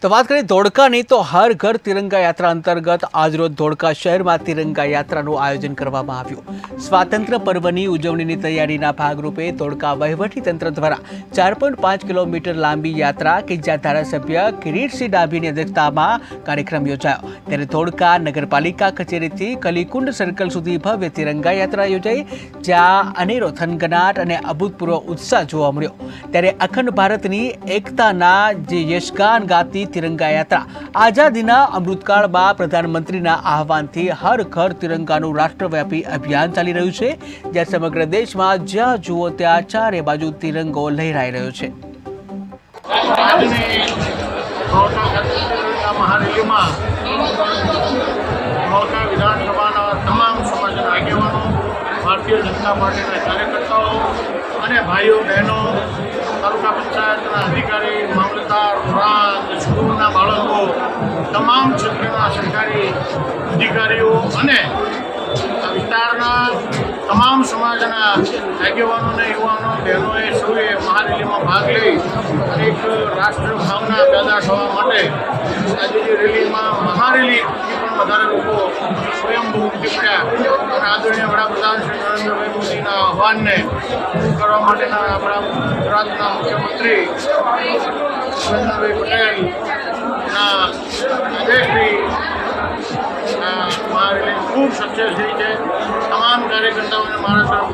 તો વાત કરીએ ધોળકાની તો હર ઘર તિરંગા યાત્રા અંતર્ગત આજરોજ ધોળકા શહેરમાં તિરંગા યાત્રાનું આયોજન કરવામાં આવ્યું। સ્વાતંત્ર્ય પર્વની ઉજવણીની તૈયારીના ભાગરૂપે ધોળકા વહીવટીતંત્ર દ્વારા 4.5 કિલોમીટર લાંબી યાત્રા કે જ્યાં ધારાસભ્ય કિરીટસિંહ ડાભીની અધ્યક્ષતામાં કાર્યક્રમ યોજાયો, ત્યારે ધોળકા નગરપાલિકા કચેરીથી કલીકુંડ સર્કલ સુધી ભવ્ય તિરંગા યાત્રા યોજાઈ, જ્યાં અનેરો થનગનાટ અને અભૂતપૂર્વ ઉત્સાહ જોવા મળ્યો। ત્યારે અખંડ ભારતની એકતાના જે યશગાન ગાતી તિરંગા યાત્રા આઝાદીના અમૃતકાળમાં પ્રધાનમંત્રીના આહવાનથી હર ઘર તિરંગાનું રાષ્ટ્રવ્યાપી અભિયાન ચાલી રહ્યું છે, જ્યાં સમગ્ર દેશમાં જ્યાં જુઓ ત્યાં ચારે બાજુ તિરંગો લહેરાઈ રહ્યો છે। વિધાનસભાના તમામ સમાજના આગેવાનો, ભારતીય જનતા પાર્ટીના કાર્યકર્તાઓ અને ભાઈઓ બહેનો, તાલુકા પંચાયતના અધિકારી, મામલતદાર, પ્રાંત, સ્કૂલના બાળકો, તમામ ક્ષેત્રના સરકારી અધિકારીઓ અને આ વિસ્તારના તમામ સમાજના આગેવાનોને, યુવાનો, બહેનોએ સૌએ મહારેલીમાં ભાગ લઈ અને એક રાષ્ટ્ર ભાવના પેદા થવા માટે આજે જે રેલીમાં મહારેલી પણ વધારે લોકો સ્વયંભૂ ઉમટી પડ્યા અને આદરણીય વડાપ્રધાન શ્રી નરેન્દ્રભાઈ મોદીના આહવાનને કરવા માટેના આપણા ગુજરાતના મુખ્યમંત્રી ભૂપેન્દ્રભાઈ પટેલના આદેશથી મહારેલી ખૂબ સક્સેસ થઈ છે। તમામ કાર્યકર્તાઓને મારા તરફ